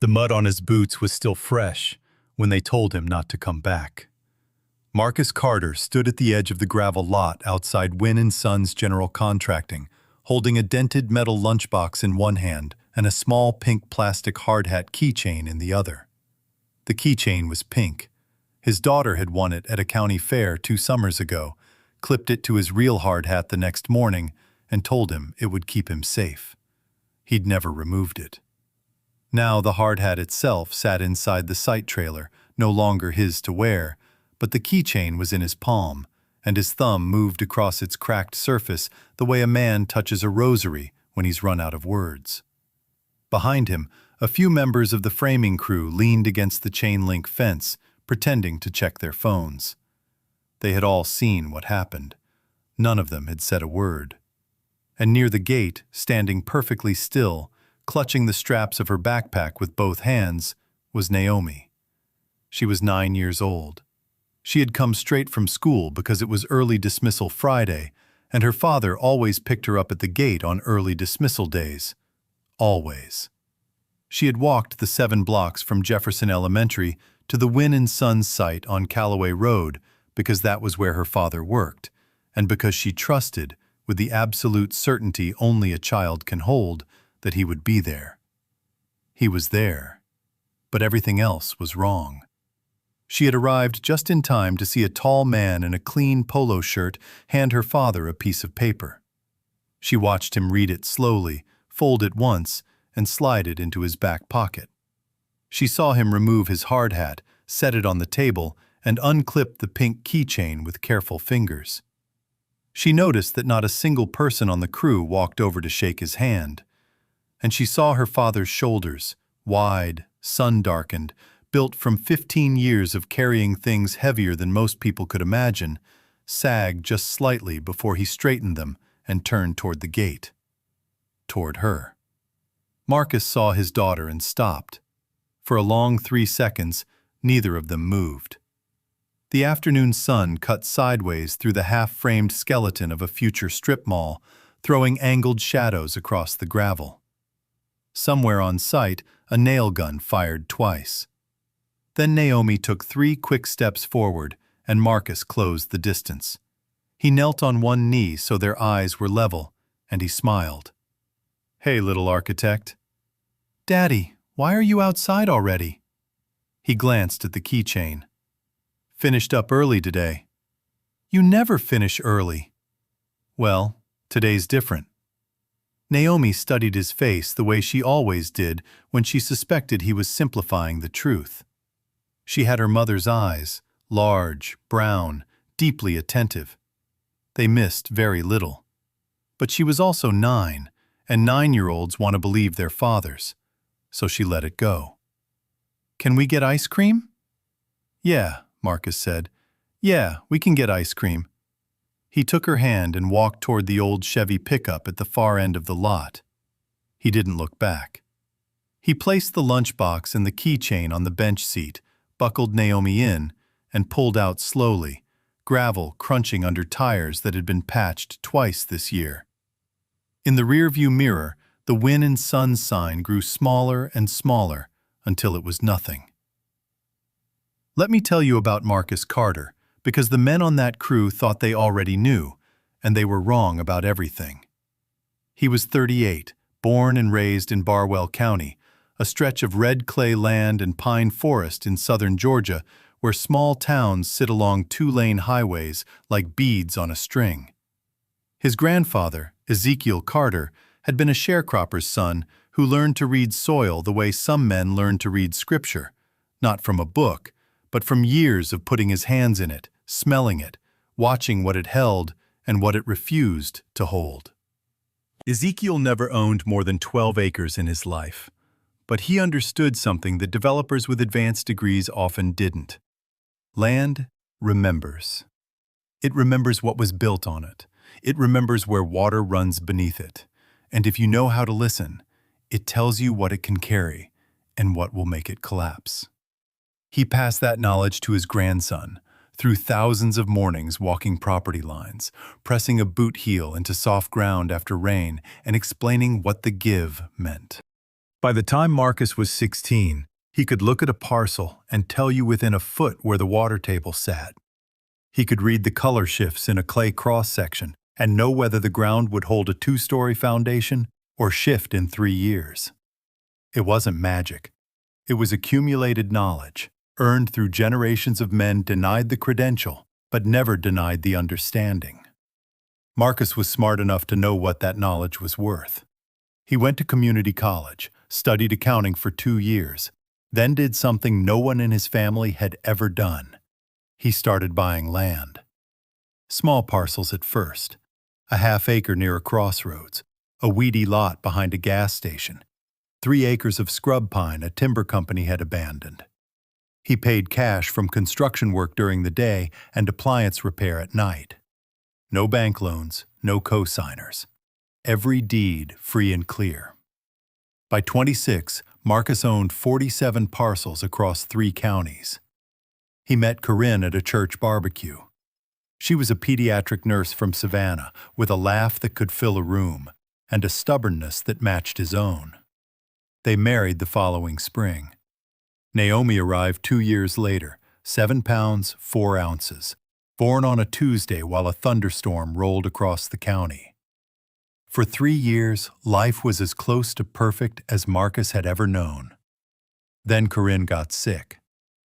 The mud on his boots was still fresh when they told him not to come back. Marcus Carter stood at the edge of the gravel lot outside Wynn & Sons General Contracting, holding a dented metal lunchbox in one hand and a small pink plastic hard hat keychain in the other. The keychain was pink. His daughter had won it at a county fair 2 summers ago, clipped it to his real hard hat the next morning, and told him it would keep him safe. He'd never removed it. Now the hard hat itself sat inside the site trailer, no longer his to wear, but the keychain was in his palm, and his thumb moved across its cracked surface the way a man touches a rosary when he's run out of words. Behind him, a few members of the framing crew leaned against the chain-link fence, pretending to check their phones. They had all seen what happened. None of them had said a word. And near the gate, standing perfectly still, clutching the straps of her backpack with both hands, was Naomi. She was 9 years old. She had come straight from school because it was early dismissal Friday, and her father always picked her up at the gate on early dismissal days. Always. She had walked the 7 blocks from Jefferson Elementary to the Wynn & Sons site on Callaway Road because that was where her father worked, and because she trusted, with the absolute certainty only a child can hold, that he would be there. He was there, but everything else was wrong. She had arrived just in time to see a tall man in a clean polo shirt hand her father a piece of paper. She watched him read it slowly, fold it once, and slide it into his back pocket. She saw him remove his hard hat, set it on the table, and unclip the pink keychain with careful fingers. She noticed that not a single person on the crew walked over to shake his hand, and she saw her father's shoulders, wide, sun-darkened, built from 15 years of carrying things heavier than most people could imagine, sag just slightly before he straightened them and turned toward the gate. Toward her. Marcus saw his daughter and stopped. For a long 3 seconds, neither of them moved. The afternoon sun cut sideways through the half-framed skeleton of a future strip mall, throwing angled shadows across the gravel. Somewhere on site, a nail gun fired twice. Then Naomi took 3 quick steps forward, and Marcus closed the distance. He knelt on one knee so their eyes were level, and he smiled. "Hey, little architect." "Daddy, why are you outside already?" He glanced at the keychain. "Finished up early today." "You never finish early." "Well, today's different." Naomi studied his face the way she always did when she suspected he was simplifying the truth. She had her mother's eyes, large, brown, deeply attentive. They missed very little. But she was also 9, and 9-year-olds want to believe their fathers, so she let it go. "Can we get ice cream?" "Yeah," Marcus said. "Yeah, we can get ice cream." He took her hand and walked toward the old Chevy pickup at the far end of the lot. He didn't look back. He placed the lunchbox and the keychain on the bench seat, buckled Naomi in, and pulled out slowly, gravel crunching under tires that had been patched twice this year. In the rearview mirror, the Wynn & Sons sign grew smaller and smaller until it was nothing. Let me tell you about Marcus Carter, because the men on that crew thought they already knew, and they were wrong about everything. He was 38, born and raised in Barwell County, a stretch of red clay land and pine forest in southern Georgia where small towns sit along 2-lane highways like beads on a string. His grandfather, Ezekiel Carter, had been a sharecropper's son who learned to read soil the way some men learn to read scripture, not from a book, but from years of putting his hands in it, smelling it, watching what it held and what it refused to hold. Ezekiel never owned more than 12 acres in his life, but he understood something that developers with advanced degrees often didn't. Land remembers. It remembers what was built on it. It remembers where water runs beneath it. And if you know how to listen, it tells you what it can carry and what will make it collapse. He passed that knowledge to his grandson, through thousands of mornings walking property lines, pressing a boot heel into soft ground after rain, and explaining what the give meant. By the time Marcus was 16, he could look at a parcel and tell you within a foot where the water table sat. He could read the color shifts in a clay cross-section and know whether the ground would hold a 2-story foundation or shift in 3 years. It wasn't magic. It was accumulated knowledge, earned through generations of men denied the credential, but never denied the understanding. Marcus was smart enough to know what that knowledge was worth. He went to community college, studied accounting for 2 years, then did something no one in his family had ever done. He started buying land. Small parcels at first. A half-acre near a crossroads, a weedy lot behind a gas station, 3 acres of scrub pine a timber company had abandoned. He paid cash from construction work during the day and appliance repair at night. No bank loans, no co-signers. Every deed free and clear. By 26, Marcus owned 47 parcels across 3 counties. He met Corinne at a church barbecue. She was a pediatric nurse from Savannah with a laugh that could fill a room and a stubbornness that matched his own. They married the following spring. Naomi arrived 2 years later, 7 pounds, 4 ounces, born on a Tuesday while a thunderstorm rolled across the county. For 3 years, life was as close to perfect as Marcus had ever known. Then Corinne got sick.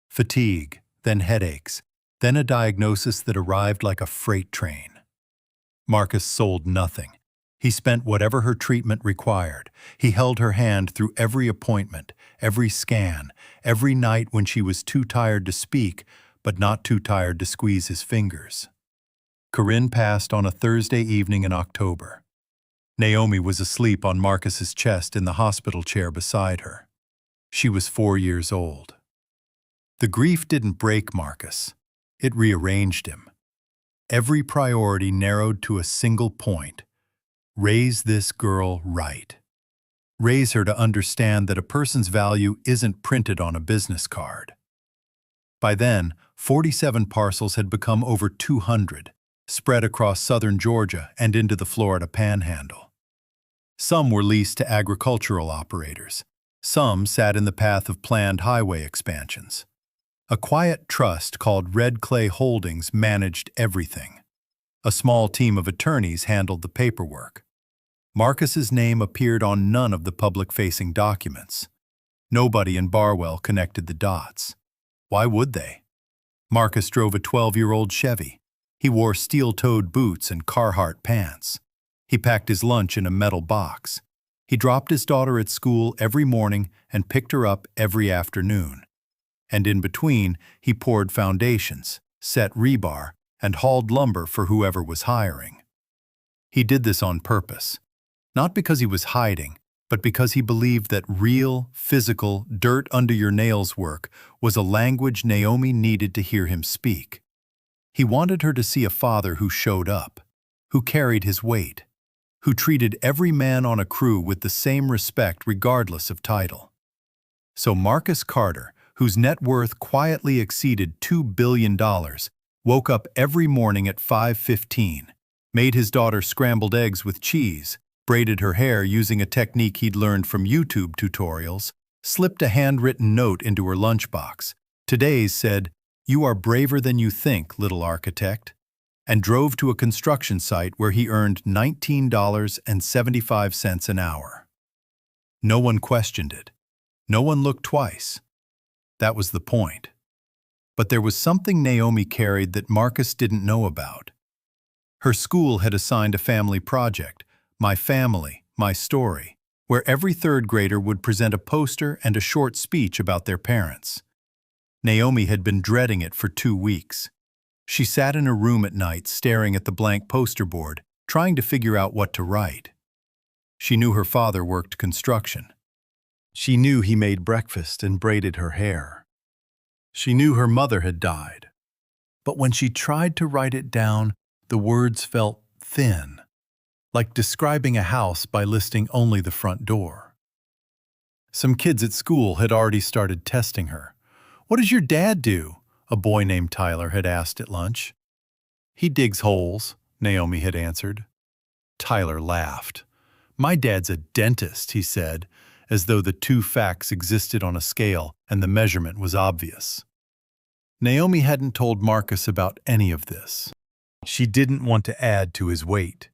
Fatigue, then headaches, then a diagnosis that arrived like a freight train. Marcus sold nothing. He spent whatever her treatment required. He held her hand through every appointment, every scan, every night when she was too tired to speak, but not too tired to squeeze his fingers. Corinne passed on a Thursday evening in October. Naomi was asleep on Marcus's chest in the hospital chair beside her. She was 4 years old. The grief didn't break Marcus. It rearranged him. Every priority narrowed to a single point. Raise this girl right. Raise her to understand that a person's value isn't printed on a business card. By then, 47 parcels had become over 200, spread across southern Georgia and into the Florida Panhandle. Some were leased to agricultural operators. Some sat in the path of planned highway expansions. A quiet trust called Red Clay Holdings managed everything. A small team of attorneys handled the paperwork. Marcus's name appeared on none of the public-facing documents. Nobody in Barwell connected the dots. Why would they? Marcus drove a 12-year-old Chevy. He wore steel-toed boots and Carhartt pants. He packed his lunch in a metal box. He dropped his daughter at school every morning and picked her up every afternoon. And in between, he poured foundations, set rebar, and hauled lumber for whoever was hiring. He did this on purpose. Not because he was hiding, but because he believed that real, physical, dirt-under-your-nails work was a language Naomi needed to hear him speak. He wanted her to see a father who showed up, who carried his weight, who treated every man on a crew with the same respect regardless of title. So Marcus Carter, whose net worth quietly exceeded $2 billion, woke up every morning at 5:15, made his daughter scrambled eggs with cheese, braided her hair using a technique he'd learned from YouTube tutorials, slipped a handwritten note into her lunchbox. Today's said, "You are braver than you think, little architect," and drove to a construction site where he earned $19.75 an hour. No one questioned it. No one looked twice. That was the point. But there was something Naomi carried that Marcus didn't know about. Her school had assigned a family project, My Family, My Story, where every third grader would present a poster and a short speech about their parents. Naomi had been dreading it for 2 weeks. She sat in her room at night staring at the blank poster board, trying to figure out what to write. She knew her father worked construction. She knew he made breakfast and braided her hair. She knew her mother had died. But when she tried to write it down, the words felt thin, like describing a house by listing only the front door. Some kids at school had already started testing her. "What does your dad do?" a boy named Tyler had asked at lunch. "He digs holes," Naomi had answered. Tyler laughed. "My dad's a dentist," he said, as though the two facts existed on a scale and the measurement was obvious. Naomi hadn't told Marcus about any of this. She didn't want to add to his weight.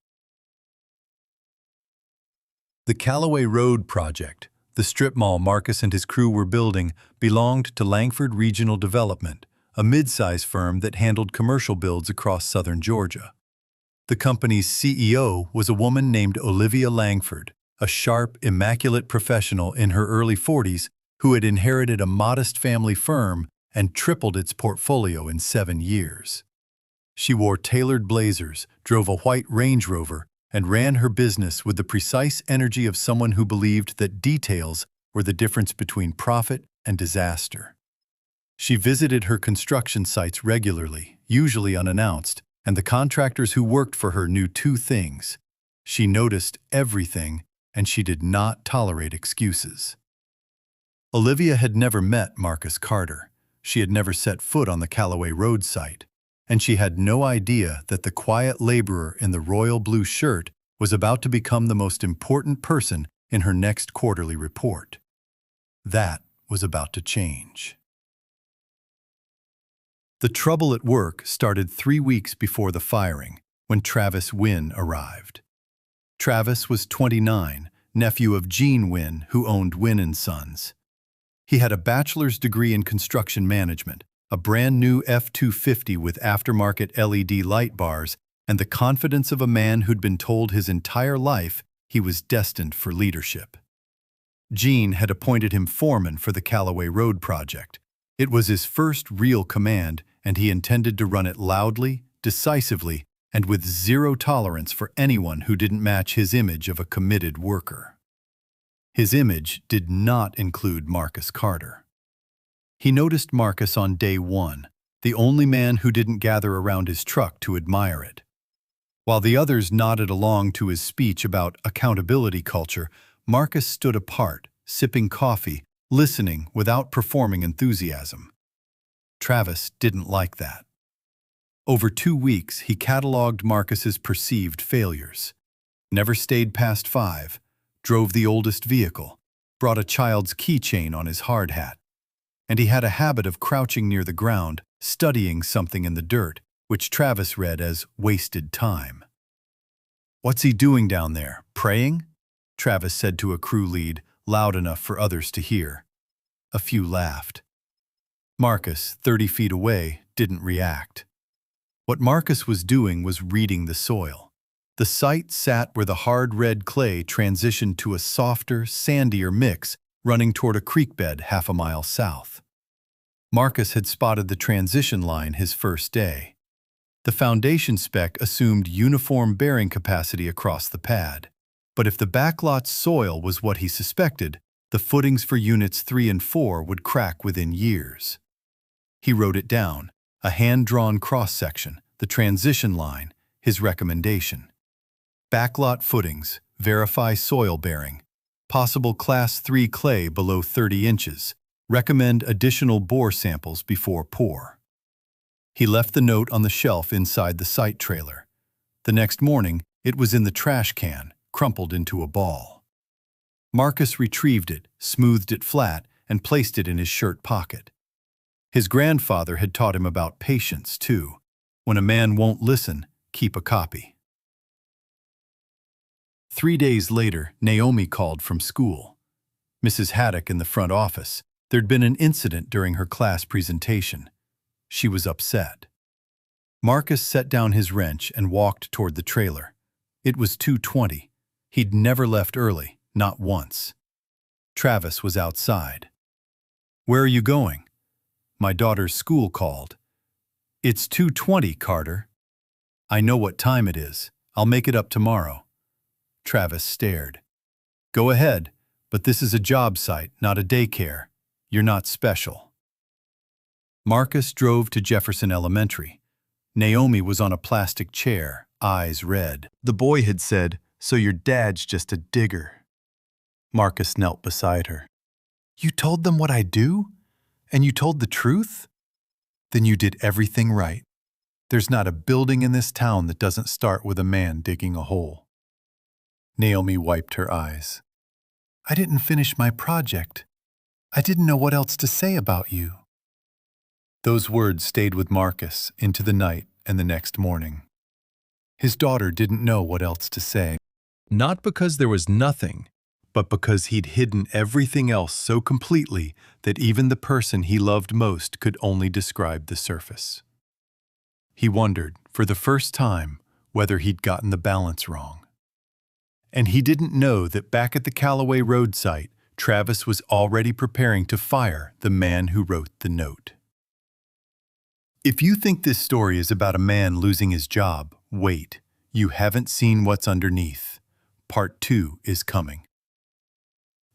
The Callaway Road project, the strip mall Marcus and his crew were building, belonged to Langford Regional Development, a mid-size firm that handled commercial builds across southern Georgia. The company's CEO was a woman named Olivia Langford, a sharp, immaculate professional in her early 40s who had inherited a modest family firm and tripled its portfolio in 7 years. She wore tailored blazers, drove a white Range Rover, and ran her business with the precise energy of someone who believed that details were the difference between profit and disaster. She visited her construction sites regularly, usually unannounced, and the contractors who worked for her knew 2 things. She noticed everything, and she did not tolerate excuses. Olivia had never met Marcus Carter. She had never set foot on the Callaway Road site, and she had no idea that the quiet laborer in the royal blue shirt was about to become the most important person in her next quarterly report. That was about to change. The trouble at work started 3 weeks before the firing, when Travis Wynn arrived. Travis was 29, nephew of Gene Wynn, who owned Wynn & Sons. He had a bachelor's degree in construction management, a brand-new F-250 with aftermarket LED light bars, and the confidence of a man who'd been told his entire life he was destined for leadership. Gene had appointed him foreman for the Callaway Road project. It was his first real command, and he intended to run it loudly, decisively, and with zero tolerance for anyone who didn't match his image of a committed worker. His image did not include Marcus Carter. He noticed Marcus on day 1, the only man who didn't gather around his truck to admire it. While the others nodded along to his speech about accountability culture, Marcus stood apart, sipping coffee, listening without performing enthusiasm. Travis didn't like that. Over 2 weeks, he cataloged Marcus's perceived failures. Never stayed past 5, drove the oldest vehicle, brought a child's keychain on his hard hat, and he had a habit of crouching near the ground, studying something in the dirt, which Travis read as wasted time. "What's he doing down there, praying?" Travis said to a crew lead, loud enough for others to hear. A few laughed. Marcus, 30 feet away, didn't react. What Marcus was doing was reading the soil. The site sat where the hard red clay transitioned to a softer, sandier mix running toward a creek bed half a mile south. Marcus had spotted the transition line his first day. The foundation spec assumed uniform bearing capacity across the pad. But if the backlot's soil was what he suspected, the footings for Units 3 and 4 would crack within years. He wrote it down, a hand-drawn cross-section, the transition line, his recommendation. Backlot footings, verify soil bearing. Possible Class 3 clay below 30 inches. Recommend additional bore samples before pour. He left the note on the shelf inside the site trailer. The next morning, it was in the trash can, crumpled into a ball. Marcus retrieved it, smoothed it flat, and placed it in his shirt pocket. His grandfather had taught him about patience, too. When a man won't listen, keep a copy. 3 days later, Naomi called from school. Mrs. Haddock in the front office. There'd been an incident during her class presentation. She was upset. Marcus set down his wrench and walked toward the trailer. It was 2:20. He'd never left early, not once. Travis was outside. "Where are you going?" "My daughter's school called." "It's 2:20, Carter." "I know what time it is. I'll make it up tomorrow." Travis stared. "Go ahead, but this is a job site, not a daycare. You're not special." Marcus drove to Jefferson Elementary. Naomi was on a plastic chair, eyes red. The boy had said, "So your dad's just a digger." Marcus knelt beside her. "You told them what I do? And you told the truth? Then you did everything right. There's not a building in this town that doesn't start with a man digging a hole." Naomi wiped her eyes. I didn't finish my project. I didn't know what else to say about you. Those words stayed with Marcus into the night and the next morning. His daughter didn't know what else to say. Not because there was nothing, but because he'd hidden everything else so completely that even the person he loved most could only describe the surface. He wondered, for the first time, whether he'd gotten the balance wrong. And he didn't know that back at the Callaway Road site, Travis was already preparing to fire the man who wrote the note. If you think this story is about a man losing his job, wait, you haven't seen what's underneath. Part 2 is coming.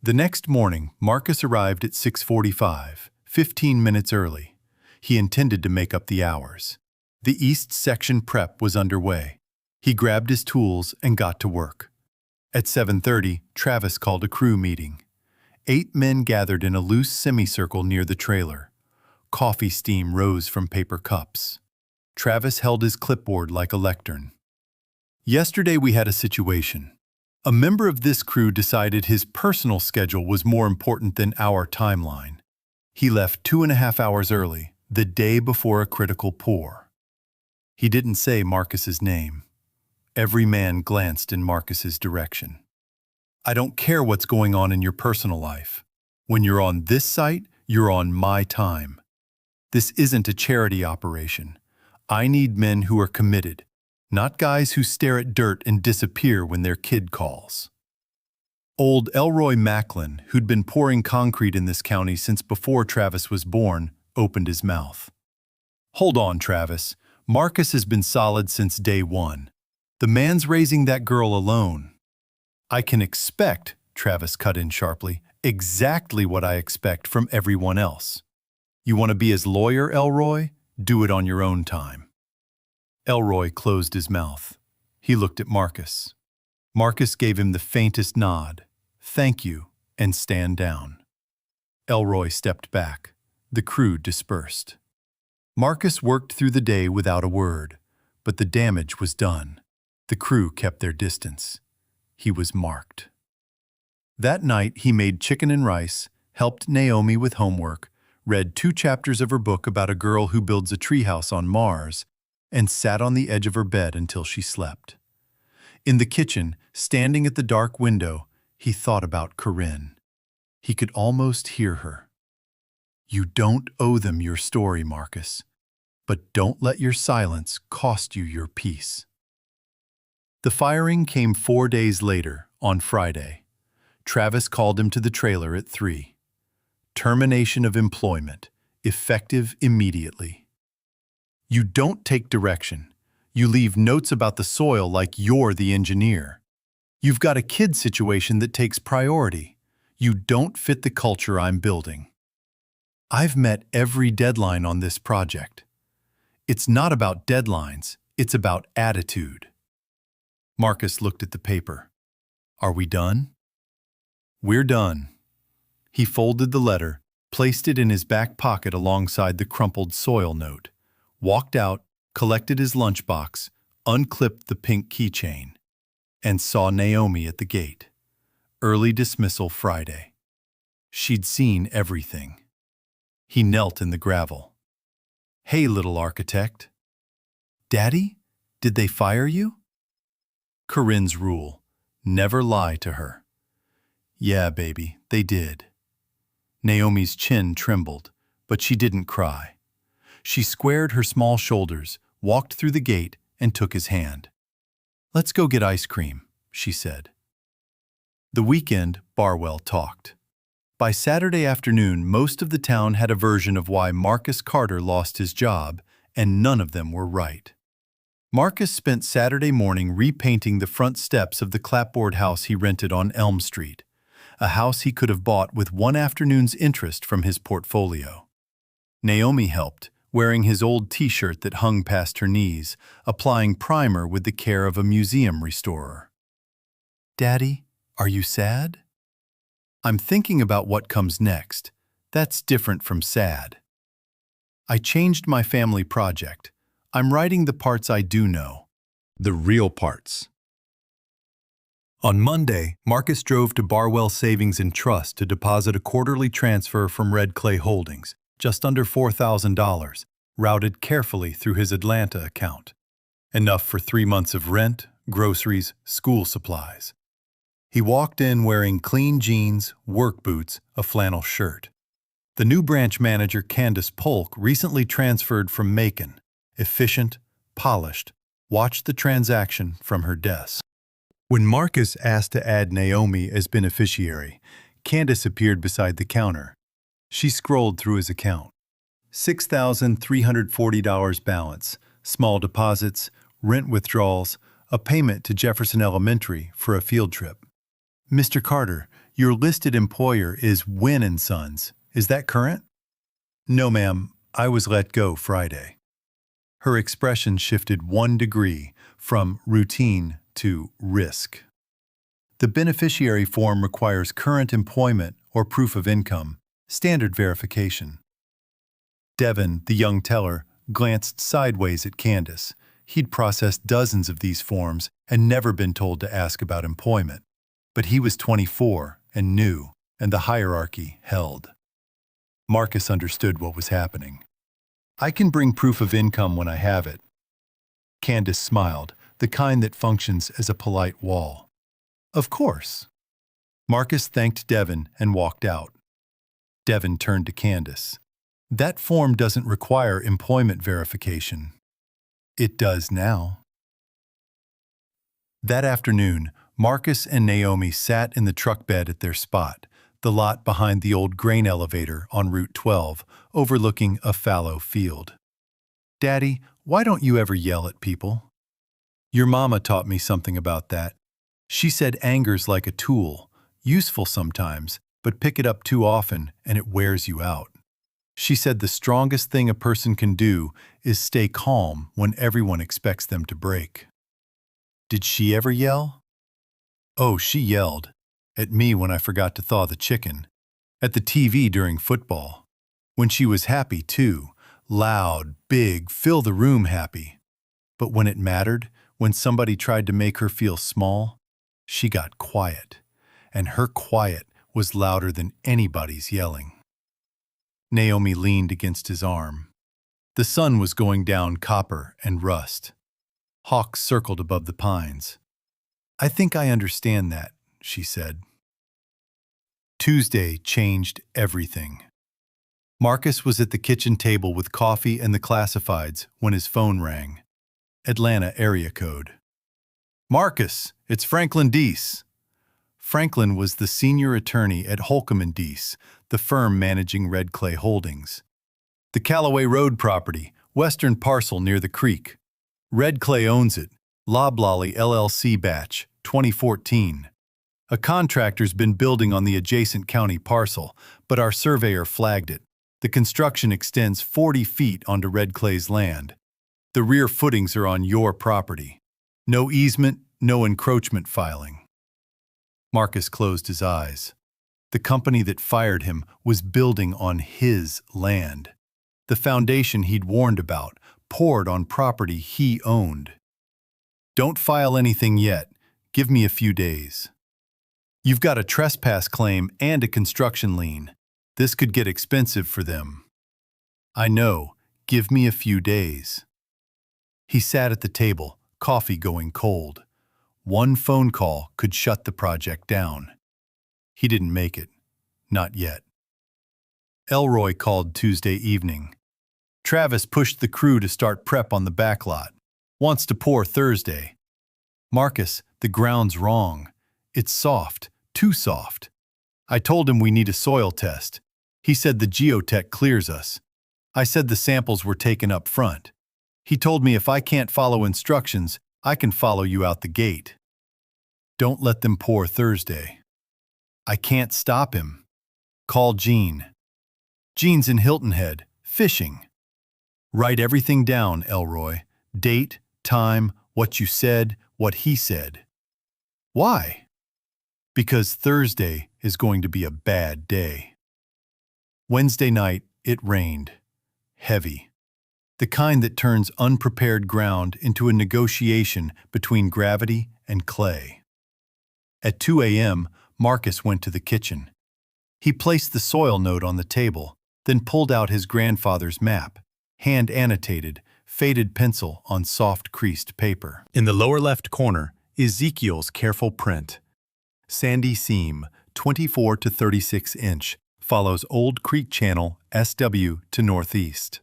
The next morning, Marcus arrived at 6:45, 15 minutes early. He intended to make up the hours. The East Section prep was underway. He grabbed his tools and got to work. At 7:30, Travis called a crew meeting. 8 men gathered in a loose semicircle near the trailer. Coffee steam rose from paper cups. Travis held his clipboard like a lectern. Yesterday we had a situation. A member of this crew decided his personal schedule was more important than our timeline. He left 2.5 hours early, the day before a critical pour. He didn't say Marcus's name. Every man glanced in Marcus's direction. I don't care what's going on in your personal life. When you're on this site, you're on my time. This isn't a charity operation. I need men who are committed, not guys who stare at dirt and disappear when their kid calls. Old Elroy Macklin, who'd been pouring concrete in this county since before Travis was born, opened his mouth. Hold on, Travis. Marcus has been solid since day one. The man's raising that girl alone. I can expect, Travis cut in sharply, exactly what I expect from everyone else. You want to be his lawyer, Elroy? Do it on your own time. Elroy closed his mouth. He looked at Marcus. Marcus gave him the faintest nod. Thank you, and stand down. Elroy stepped back. The crew dispersed. Marcus worked through the day without a word, but the damage was done. The crew kept their distance. He was marked. That night he made chicken and rice, helped Naomi with homework, read 2 chapters of her book about a girl who builds a treehouse on Mars, and sat on the edge of her bed until she slept. In the kitchen, standing at the dark window, he thought about Corinne. He could almost hear her. You don't owe them your story, Marcus, but don't let your silence cost you your peace. The firing came 4 days later, on Friday. Travis called him to the trailer at 3. Termination of employment, effective immediately. You don't take direction. You leave notes about the soil like you're the engineer. You've got a kid situation that takes priority. You don't fit the culture I'm building. I've met every deadline on this project. It's not about deadlines, it's about attitude. Marcus looked at the paper. Are we done? We're done. He folded the letter, placed it in his back pocket alongside the crumpled soil note, walked out, collected his lunchbox, unclipped the pink keychain, and saw Naomi at the gate. Early dismissal Friday. She'd seen everything. He knelt in the gravel. Hey, little architect. Daddy, did they fire you? Corinne's rule, never lie to her. Yeah, baby, they did. Naomi's chin trembled, but she didn't cry. She squared her small shoulders, walked through the gate, and took his hand. Let's go get ice cream, she said. The weekend, Barwell talked. By Saturday afternoon, most of the town had a version of why Marcus Carter lost his job, and none of them were right. Marcus spent Saturday morning repainting the front steps of the clapboard house he rented on Elm Street, a house he could have bought with one afternoon's interest from his portfolio. Naomi helped, wearing his old t-shirt that hung past her knees, applying primer with the care of a museum restorer. Daddy, are you sad? I'm thinking about what comes next. That's different from sad. I changed my family project. I'm writing the parts I do know. The real parts. On Monday, Marcus drove to Barwell Savings and Trust to deposit a quarterly transfer from Red Clay Holdings, just under $4,000, routed carefully through his Atlanta account. Enough for 3 months of rent, groceries, school supplies. He walked in wearing clean jeans, work boots, a flannel shirt. The new branch manager, Candace Polk, recently transferred from Macon. Efficient, polished, watched the transaction from her desk. When Marcus asked to add Naomi as beneficiary, Candace appeared beside the counter. She scrolled through his account. $6,340 balance, small deposits, rent withdrawals, a payment to Jefferson Elementary for a field trip. Mr. Carter, your listed employer is Wynn & Sons. Is that current? No, ma'am. I was let go Friday. Her expression shifted 1 degree from routine to risk. The beneficiary form requires current employment or proof of income, standard verification. Devin, the young teller, glanced sideways at Candace. He'd processed dozens of these forms and never been told to ask about employment. But he was 24 and new, and the hierarchy held. Marcus understood what was happening. I can bring proof of income when I have it. Candace smiled, the kind that functions as a polite wall. Of course. Marcus thanked Devin and walked out. Devin turned to Candace. That form doesn't require employment verification. It does now. That afternoon, Marcus and Naomi sat in the truck bed at their spot, the lot behind the old grain elevator on Route 12, overlooking a fallow field. Daddy, why don't you ever yell at people? Your mama taught me something about that. She said anger's like a tool, useful sometimes, but pick it up too often and it wears you out. She said the strongest thing a person can do is stay calm when everyone expects them to break. Did she ever yell? Oh, she yelled. At me when I forgot to thaw the chicken. At the TV during football. When she was happy, too. Loud, big, fill the room happy. But when it mattered, when somebody tried to make her feel small, she got quiet. And her quiet was louder than anybody's yelling. Naomi leaned against his arm. The sun was going down copper and rust. Hawks circled above the pines. I think I understand that, she said. Tuesday changed everything. Marcus was at the kitchen table with coffee and the classifieds when his phone rang. Atlanta area code. Marcus, it's Franklin Deese. Franklin was the senior attorney at Holcomb & Deese, the firm managing Red Clay Holdings. The Callaway Road property, western parcel near the creek. Red Clay owns it. Loblolly LLC batch, 2014. A contractor's been building on the adjacent county parcel, but our surveyor flagged it. The construction extends 40 feet onto Red Clay's land. The rear footings are on your property. No easement, no encroachment filing. Marcus closed his eyes. The company that fired him was building on his land. The foundation he'd warned about poured on property he owned. Don't file anything yet. Give me a few days. You've got a trespass claim and a construction lien. This could get expensive for them. I know. Give me a few days. He sat at the table, coffee going cold. One phone call could shut the project down. He didn't make it. Not yet. Elroy called Tuesday evening. Travis pushed the crew to start prep on the backlot. Wants to pour Thursday. Marcus, the ground's wrong. It's soft, too soft. I told him we need a soil test. He said the geotech clears us. I said the samples were taken up front. He told me if I can't follow instructions, I can follow you out the gate. Don't let them pour Thursday. I can't stop him. Call Gene. Gene's in Hilton Head, fishing. Write everything down, Elroy. Date, time, what you said, what he said. Why? Because Thursday is going to be a bad day. Wednesday night, it rained. Heavy. The kind that turns unprepared ground into a negotiation between gravity and clay. At 2 a.m., Marcus went to the kitchen. He placed the soil note on the table, then pulled out his grandfather's map, hand-annotated, faded pencil on soft creased paper. In the lower left corner, Ezekiel's careful print. Sandy seam, 24 to 36 inch, follows Old Creek Channel, SW, to northeast.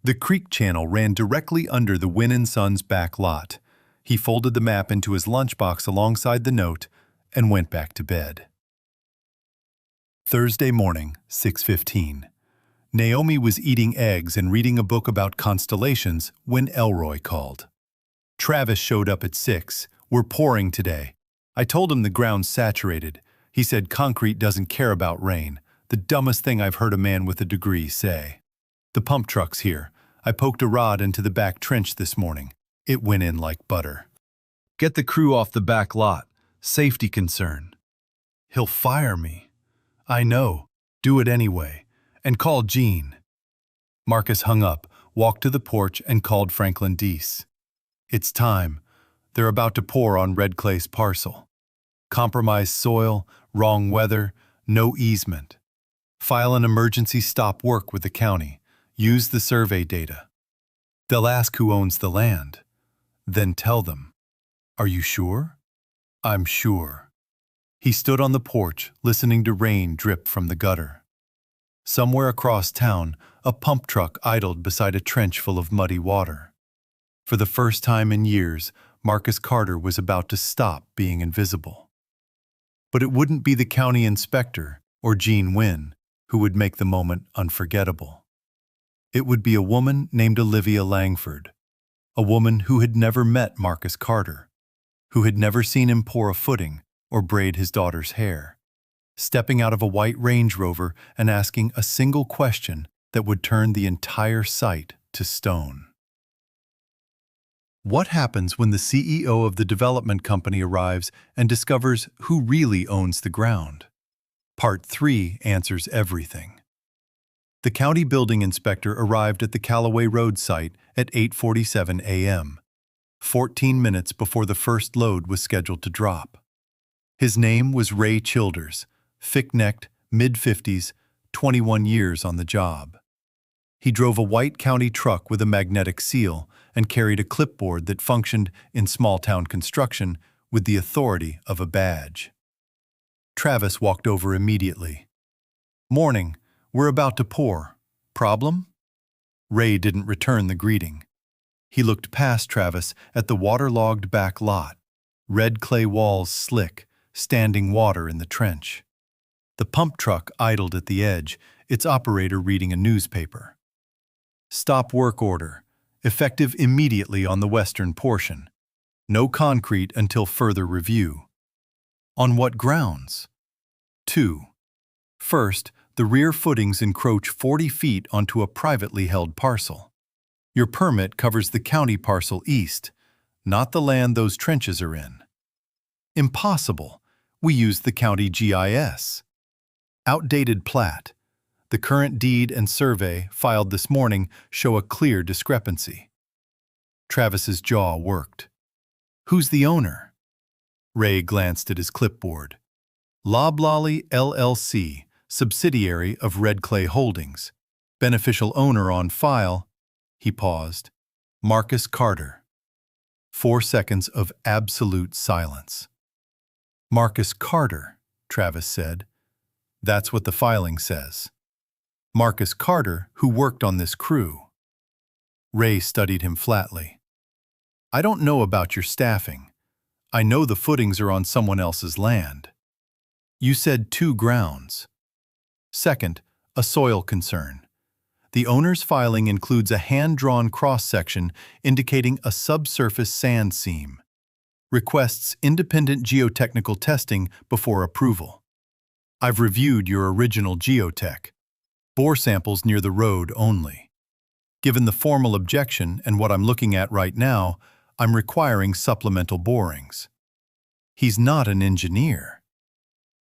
The creek channel ran directly under the Wynn and Sons back lot. He folded the map into his lunchbox alongside the note and went back to bed. Thursday morning, 6:15. Naomi was eating eggs and reading a book about constellations when Elroy called. Travis showed up at 6. "We're pouring today. I told him the ground's saturated. He said concrete doesn't care about rain. The dumbest thing I've heard a man with a degree say. The pump truck's here. I poked a rod into the back trench this morning. It went in like butter. Get the crew off the back lot. Safety concern." "He'll fire me." "I know. Do it anyway. And call Gene." Marcus hung up, walked to the porch, and called Franklin Deese. "It's time. They're about to pour on Red Clay's parcel. Compromised soil, wrong weather, no easement. File an emergency stop work with the county. Use the survey data. They'll ask who owns the land. Then tell them. Are you sure?" "I'm sure." He stood on the porch, listening to rain drip from the gutter. Somewhere across town, a pump truck idled beside a trench full of muddy water. For the first time in years, Marcus Carter was about to stop being invisible. But it wouldn't be the county inspector or Gene Wynn who would make the moment unforgettable. It would be a woman named Olivia Langford, a woman who had never met Marcus Carter, who had never seen him pour a footing or braid his daughter's hair, stepping out of a white Range Rover and asking a single question that would turn the entire site to stone. What happens when the CEO of the development company arrives and discovers who really owns the ground? Part 3 answers everything. The county building inspector arrived at the Callaway Road site at 8:47 a.m., 14 minutes before the first load was scheduled to drop. His name was Ray Childers, thick-necked, mid-50s, 21 years on the job. He drove a white county truck with a magnetic seal and carried a clipboard that functioned in small-town construction with the authority of a badge. Travis walked over immediately. "Morning. We're about to pour. Problem?" Ray didn't return the greeting. He looked past Travis at the waterlogged back lot, red clay walls slick, standing water in the trench. The pump truck idled at the edge, its operator reading a newspaper. "Stop work order, effective immediately on the western portion. No concrete until further review." "On what grounds?" 2. First, the rear footings encroach 40 feet onto a privately held parcel. Your permit covers the county parcel east, not the land those trenches are in. "Impossible. We used the county GIS. Outdated plat. The current deed and survey filed this morning show a clear discrepancy." Travis's jaw worked. "Who's the owner?" Ray glanced at his clipboard. "Loblolly LLC, subsidiary of Red Clay Holdings. Beneficial owner on file." He paused. "Marcus Carter." 4 seconds of absolute silence. "Marcus Carter," Travis said. "That's what the filing says. Marcus Carter, who worked on this crew." Ray studied him flatly. "I don't know about your staffing. I know the footings are on someone else's land. You said 2 grounds. Second, a soil concern. The owner's filing includes a hand-drawn cross-section indicating a subsurface sand seam. Requests independent geotechnical testing before approval. I've reviewed your original geotech. Bore samples near the road only. Given the formal objection and what I'm looking at right now, I'm requiring supplemental borings." He's not an engineer.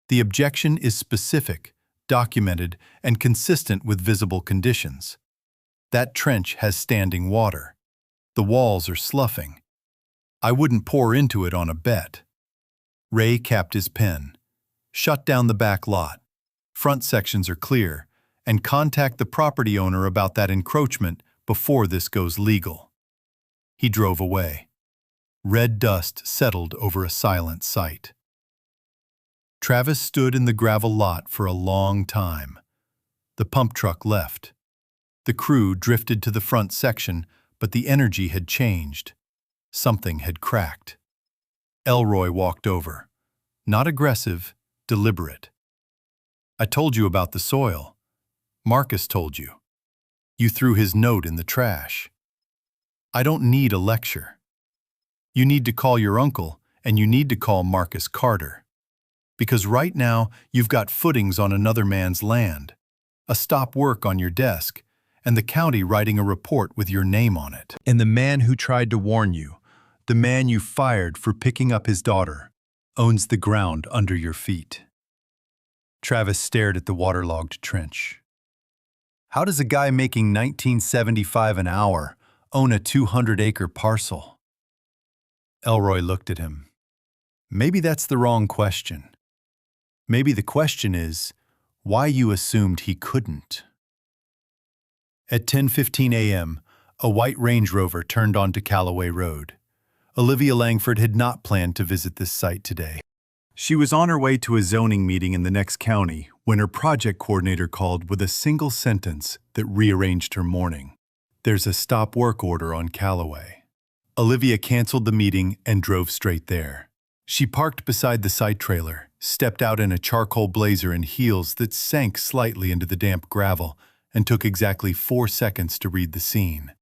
The objection is specific, documented, and consistent with visible conditions. That trench has standing water. The walls are sloughing. I wouldn't pour into it on a bet. Ray capped his pen. Shut down the back lot. Front sections are clear, and contact the property owner about that encroachment before this goes legal. He drove away. Red dust settled over a silent site. Travis stood in the gravel lot for a long time. The pump truck left. The crew drifted to the front section, but the energy had changed. Something had cracked. Elroy walked over. Not aggressive, deliberate. I told you about the soil. Marcus told you. You threw his note in the trash. I don't need a lecture. You need to call your uncle, and you need to call Marcus Carter. Because right now, you've got footings on another man's land, a stop work on your desk, and the county writing a report with your name on it. And the man who tried to warn you, the man you fired for picking up his daughter, owns the ground under your feet. Travis stared at the waterlogged trench. How does a guy making $19.75 an hour own a 200-acre parcel? Elroy looked at him. Maybe that's the wrong question. Maybe the question is why you assumed he couldn't. At 10:15 a.m., a white Range Rover turned onto Callaway Road. Olivia Langford had not planned to visit this site today. She was on her way to a zoning meeting in the next county when her project coordinator called with a single sentence that rearranged her morning. There's a stop work order on Callaway. Olivia canceled the meeting and drove straight there. She parked beside the site trailer, stepped out in a charcoal blazer and heels that sank slightly into the damp gravel, and took exactly 4 seconds to read the scene.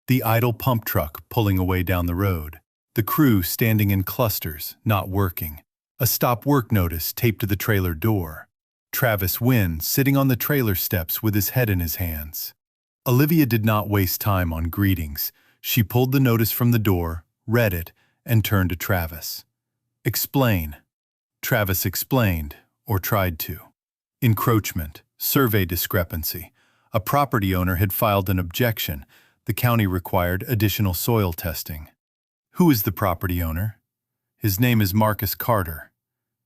The idle pump truck pulling away down the road. The crew standing in clusters, not working. A stop work notice taped to the trailer door. Travis Wynn sitting on the trailer steps with his head in his hands. Olivia did not waste time on greetings. She pulled the notice from the door, read it, and turned to Travis. Explain. Travis explained, or tried to. Encroachment, survey discrepancy. A property owner had filed an objection. The county required additional soil testing. Who is the property owner? His name is Marcus Carter.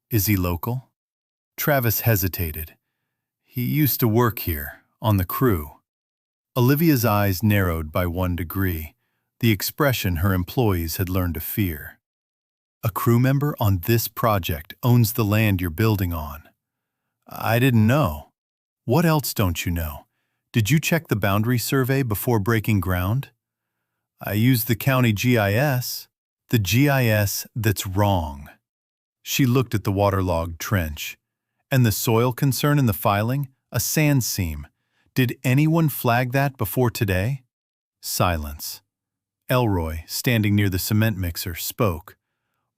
Is he local? Travis hesitated. He used to work here, on the crew. Olivia's eyes narrowed by 1 degree, the expression her employees had learned to fear. A crew member on this project owns the land you're building on. I didn't know. What else don't you know? Did you check the boundary survey before breaking ground? I used the county GIS. The GIS that's wrong. She looked at the waterlogged trench. And the soil concern in the filing? A sand seam. Did anyone flag that before today? Silence. Elroy, standing near the cement mixer, spoke.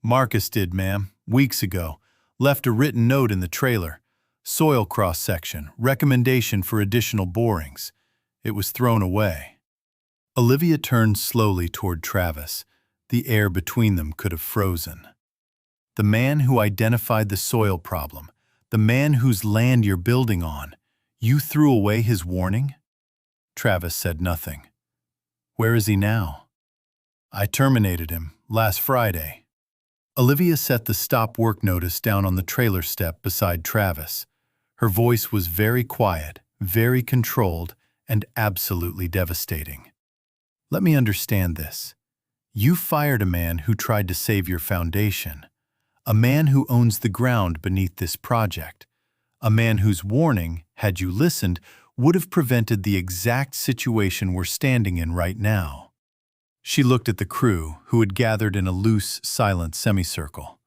Marcus did, ma'am, weeks ago. Left a written note in the trailer. Soil cross-section, recommendation for additional borings. It was thrown away. Olivia turned slowly toward Travis. The air between them could have frozen. The man who identified the soil problem, the man whose land you're building on, you threw away his warning? Travis said nothing. Where is he now? I terminated him last Friday. Olivia set the stop work notice down on the trailer step beside Travis. Her voice was very quiet, very controlled, and absolutely devastating. Let me understand this. You fired a man who tried to save your foundation, a man who owns the ground beneath this project, a man whose warning, had you listened, would have prevented the exact situation we're standing in right now. She looked at the crew, who had gathered in a loose, silent semicircle.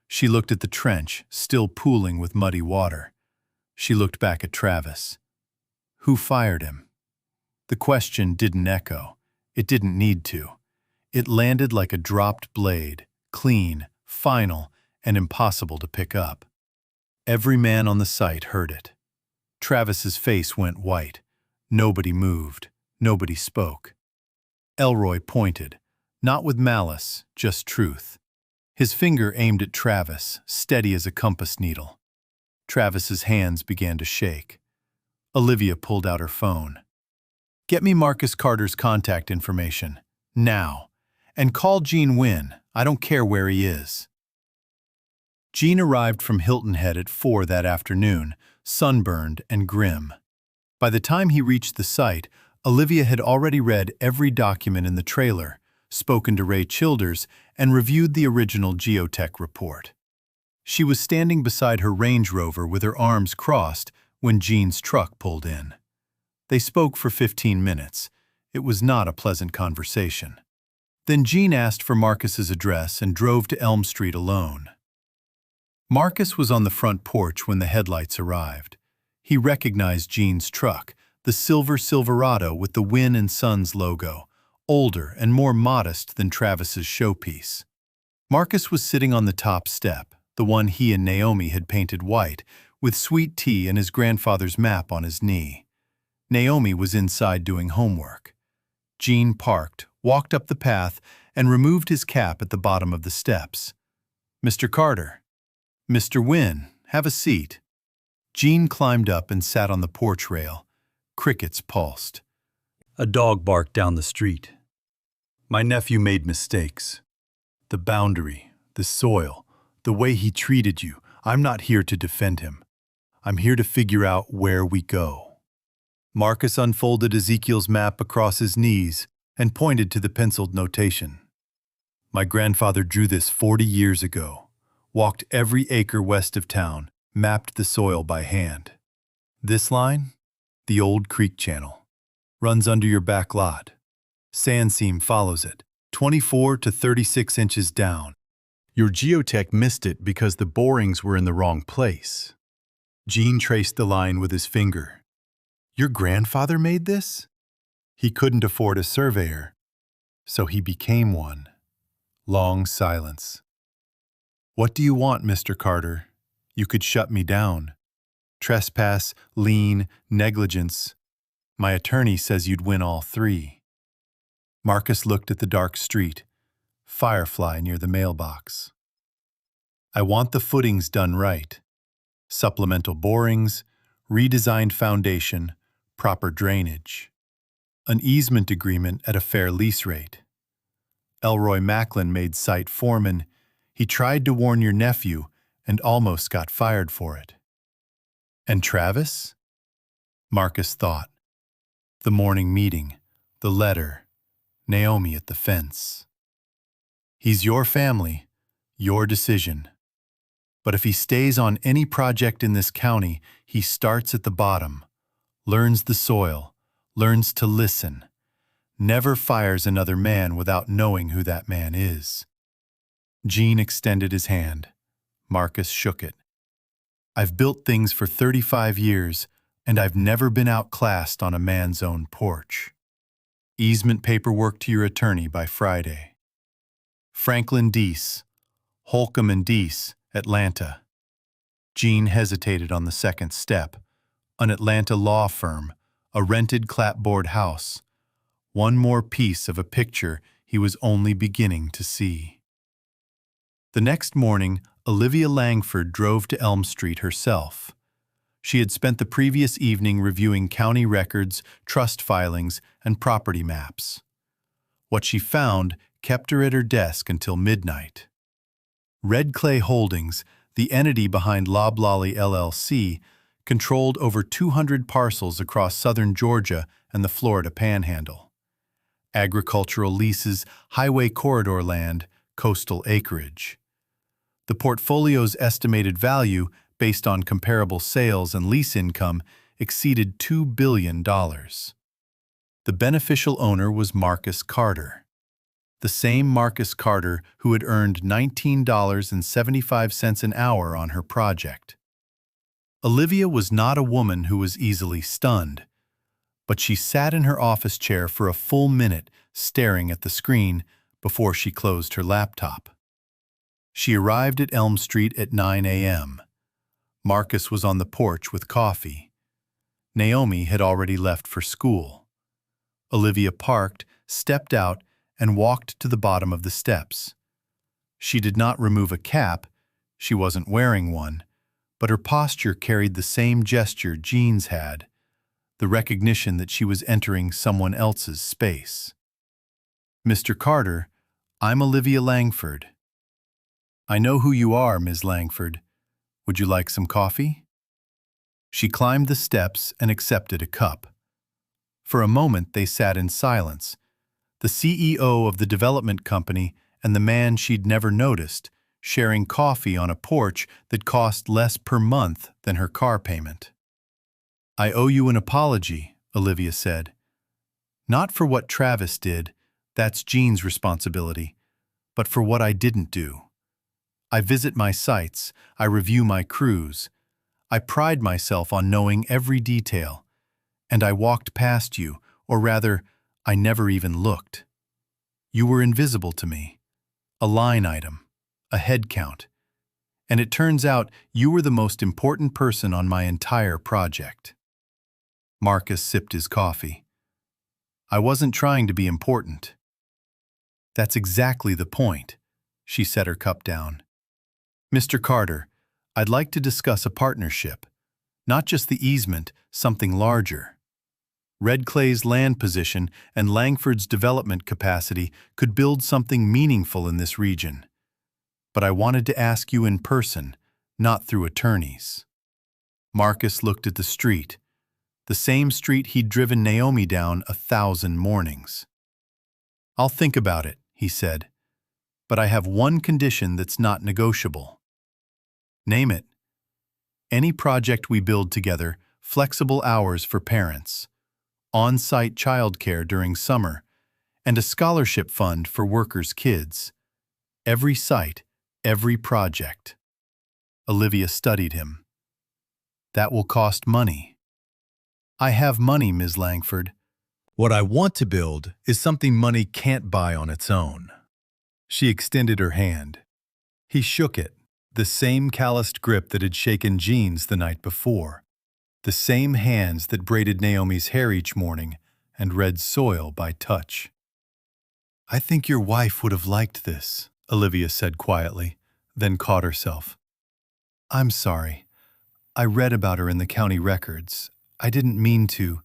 She looked at the trench, still pooling with muddy water. She looked back at Travis. Who fired him? The question didn't echo. It didn't need to. It landed like a dropped blade, clean, final, and impossible to pick up. Every man on the site heard it. Travis's face went white. Nobody moved. Nobody spoke. Elroy pointed, not with malice, just truth. His finger aimed at Travis, steady as a compass needle. Travis's hands began to shake. Olivia pulled out her phone. Get me Marcus Carter's contact information, now. And call Gene Wynn. I don't care where he is. Jean arrived from Hilton Head at 4 that afternoon, sunburned and grim. By the time he reached the site, Olivia had already read every document in the trailer, spoken to Ray Childers, and reviewed the original geotech report. She was standing beside her Range Rover with her arms crossed when Jean's truck pulled in. They spoke for 15 minutes. It was not a pleasant conversation. Then Jean asked for Marcus's address and drove to Elm Street alone. Marcus was on the front porch when the headlights arrived. He recognized Jean's truck, the silver Silverado with the Wynn and Sons logo, older and more modest than Travis's showpiece. Marcus was sitting on the top step, the one he and Naomi had painted white, with sweet tea and his grandfather's map on his knee. Naomi was inside doing homework. Jean parked, walked up the path, and removed his cap at the bottom of the steps. "Mr. Carter." "Mr. Wynn, have a seat." Jean climbed up and sat on the porch rail. Crickets pulsed. A dog barked down the street. "My nephew made mistakes. The boundary, the soil, the way he treated you. I'm not here to defend him. I'm here to figure out where we go." Marcus unfolded Ezekiel's map across his knees and pointed to the penciled notation. "My grandfather drew this 40 years ago, walked every acre west of town, mapped the soil by hand. This line, the old creek channel, runs under your back lot. Sand seam follows it, 24 to 36 inches down. Your geotech missed it because the borings were in the wrong place." Jean traced the line with his finger. "Your grandfather made this?" "He couldn't afford a surveyor, so he became one." Long silence. "What do you want, Mr. Carter? You could shut me down. Trespass, lien, negligence. My attorney says you'd win all three." Marcus looked at the dark street, firefly near the mailbox. "I want the footings done right. Supplemental borings, redesigned foundation, proper drainage. An easement agreement at a fair lease rate. Elroy Macklin made site foreman. He tried to warn your nephew and almost got fired for it." "And Travis?" Marcus thought. The morning meeting, the letter, Naomi at the fence. "He's your family, your decision. But if he stays on any project in this county, he starts at the bottom, learns the soil, learns to listen, never fires another man without knowing who that man is." Jean extended his hand. Marcus shook it. "I've built things for 35 years, and I've never been outclassed on a man's own porch. Easement paperwork to your attorney by Friday. Franklin Deese, Holcomb and Deese, Atlanta." Jean hesitated on the second step. An Atlanta law firm, a rented clapboard house. One more piece of a picture he was only beginning to see. The next morning, Olivia Langford drove to Elm Street herself. She had spent the previous evening reviewing county records, trust filings, and property maps. What she found kept her at her desk until midnight. Red Clay Holdings, the entity behind Loblolly LLC, controlled over 200 parcels across southern Georgia and the Florida Panhandle. Agricultural leases, highway corridor land, coastal acreage. The portfolio's estimated value, based on comparable sales and lease income, exceeded $2 billion. The beneficial owner was Marcus Carter. The same Marcus Carter who had earned $19.75 an hour on her project. Olivia was not a woman who was easily stunned, but she sat in her office chair for a full minute staring at the screen before she closed her laptop. She arrived at Elm Street at 9 a.m. Marcus was on the porch with coffee. Naomi had already left for school. Olivia parked, stepped out, and walked to the bottom of the steps. She did not remove a cap, she wasn't wearing one, but her posture carried the same gesture Jean's had, the recognition that she was entering someone else's space. "Mr. Carter, I'm Olivia Langford." I know who you are, Ms. Langford. Would you like some coffee? She climbed the steps and accepted a cup. For a moment they sat in silence, the CEO of the development company and the man she'd never noticed, sharing coffee on a porch that cost less per month than her car payment. I owe you an apology, Olivia said. Not for what Travis did, that's Jean's responsibility, but for what I didn't do. I visit my sites, I review my crews. I pride myself on knowing every detail. And I walked past you, or rather, I never even looked. You were invisible to me. A line item, a head count. And it turns out you were the most important person on my entire project. Marcus sipped his coffee. I wasn't trying to be important. That's exactly the point. She set her cup down. Mr. Carter, I'd like to discuss a partnership. Not just the easement, something larger. Red Clay's land position and Langford's development capacity could build something meaningful in this region. But I wanted to ask you in person, not through attorneys. Marcus looked at the street, the same street he'd driven Naomi down 1,000 mornings. I'll think about it, he said, but I have one condition that's not negotiable. Name it. Any project we build together, flexible hours for parents, on-site childcare during summer, and a scholarship fund for workers' kids. Every site, every project. Olivia studied him. That will cost money. I have money, Ms. Langford. What I want to build is something money can't buy on its own. She extended her hand. He shook it, the same calloused grip that had shaken Jean's the night before. The same hands that braided Naomi's hair each morning and read soil by touch. I think your wife would have liked this, Olivia said quietly, then caught herself. I'm sorry. I read about her in the county records. I didn't mean to.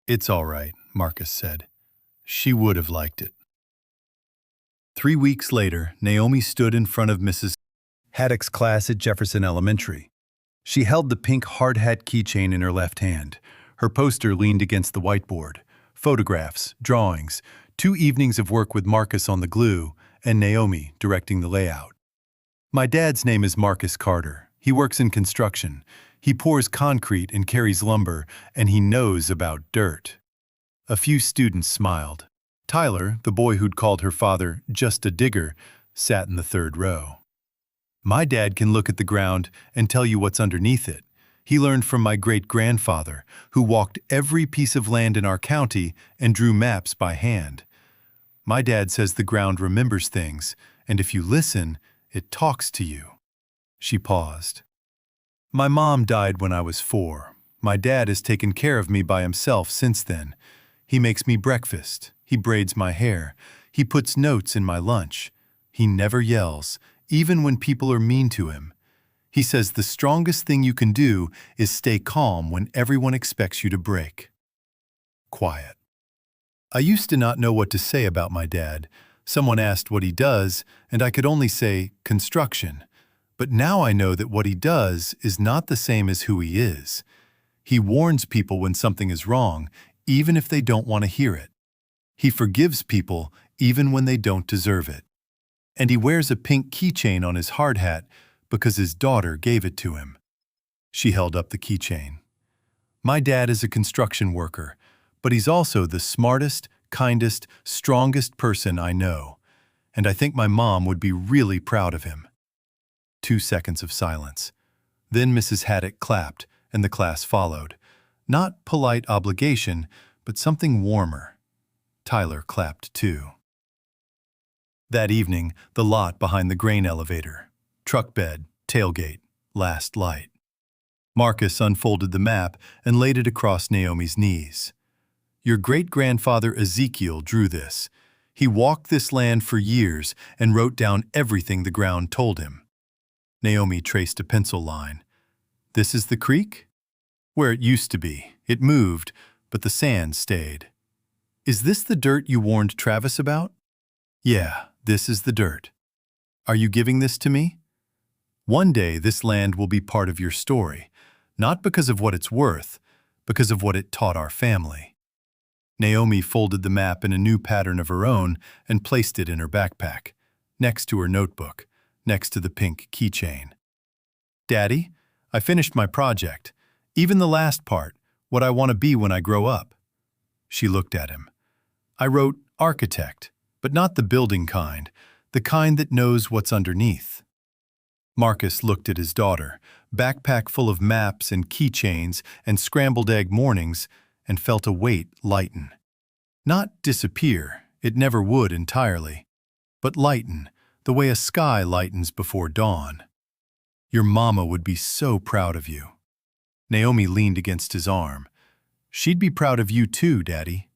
It's all right, Marcus said. She would have liked it. 3 weeks later, Naomi stood in front of Mrs. Haddock's class at Jefferson Elementary. She held the pink hard hat keychain in her left hand. Her poster leaned against the whiteboard. Photographs, drawings, 2 evenings of work with Marcus on the glue, and Naomi directing the layout. My dad's name is Marcus Carter. He works in construction. He pours concrete and carries lumber, and he knows about dirt. A few students smiled. Tyler, the boy who'd called her father just a digger, sat in the third row. My dad can look at the ground and tell you what's underneath it. He learned from my great-grandfather, who walked every piece of land in our county and drew maps by hand. My dad says the ground remembers things, and if you listen, it talks to you. She paused. My mom died when I was 4. My dad has taken care of me by himself since then. He makes me breakfast. He braids my hair. He puts notes in my lunch. He never yells, even when people are mean to him. He says the strongest thing you can do is stay calm when everyone expects you to break. Quiet. I used to not know what to say about my dad. Someone asked what he does, and I could only say, construction. But now I know that what he does is not the same as who he is. He warns people when something is wrong, even if they don't want to hear it. He forgives people even when they don't deserve it. And he wears a pink keychain on his hard hat because his daughter gave it to him. She held up the keychain. My dad is a construction worker, but he's also the smartest, kindest, strongest person I know, and I think my mom would be really proud of him. 2 seconds of silence. Then Mrs. Haddock clapped, and the class followed. Not polite obligation, but something warmer. Tyler clapped too. That evening, the lot behind the grain elevator. Truck bed, tailgate, last light. Marcus unfolded the map and laid it across Naomi's knees. Your great-grandfather Ezekiel drew this. He walked this land for years and wrote down everything the ground told him. Naomi traced a pencil line. This is the creek? Where it used to be. It moved, but the sand stayed. Is this the dirt you warned Travis about? Yeah, this is the dirt. Are you giving this to me? One day this land will be part of your story, not because of what it's worth, because of what it taught our family. Naomi folded the map in a new pattern of her own and placed it in her backpack, next to her notebook, next to the pink keychain. Daddy, I finished my project, even the last part, what I want to be when I grow up. She looked at him. I wrote architect, but not the building kind, the kind that knows what's underneath. Marcus looked at his daughter, backpack full of maps and keychains and scrambled egg mornings, and felt a weight lighten. Not disappear, it never would entirely, but lighten, the way a sky lightens before dawn. Your mama would be so proud of you. Naomi leaned against his arm. She'd be proud of you too, Daddy.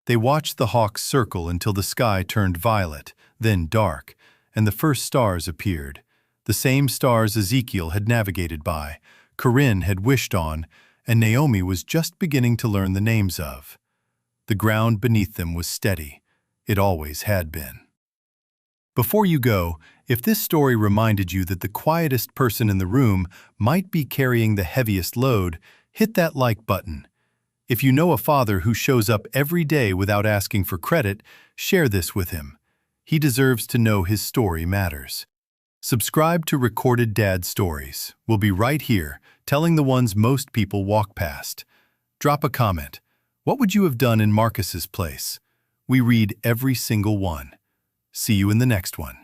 They watched the hawks circle until the sky turned violet, then dark, and the first stars appeared. The same stars Ezekiel had navigated by, Corinne had wished on, and Naomi was just beginning to learn the names of. The ground beneath them was steady. It always had been. Before you go, if this story reminded you that the quietest person in the room might be carrying the heaviest load, hit that like button. If you know a father who shows up every day without asking for credit, share this with him. He deserves to know his story matters. Subscribe to Recorded Dad Stories. We'll be right here, telling the ones most people walk past. Drop a comment. What would you have done in Marcus's place? We read every single one. See you in the next one.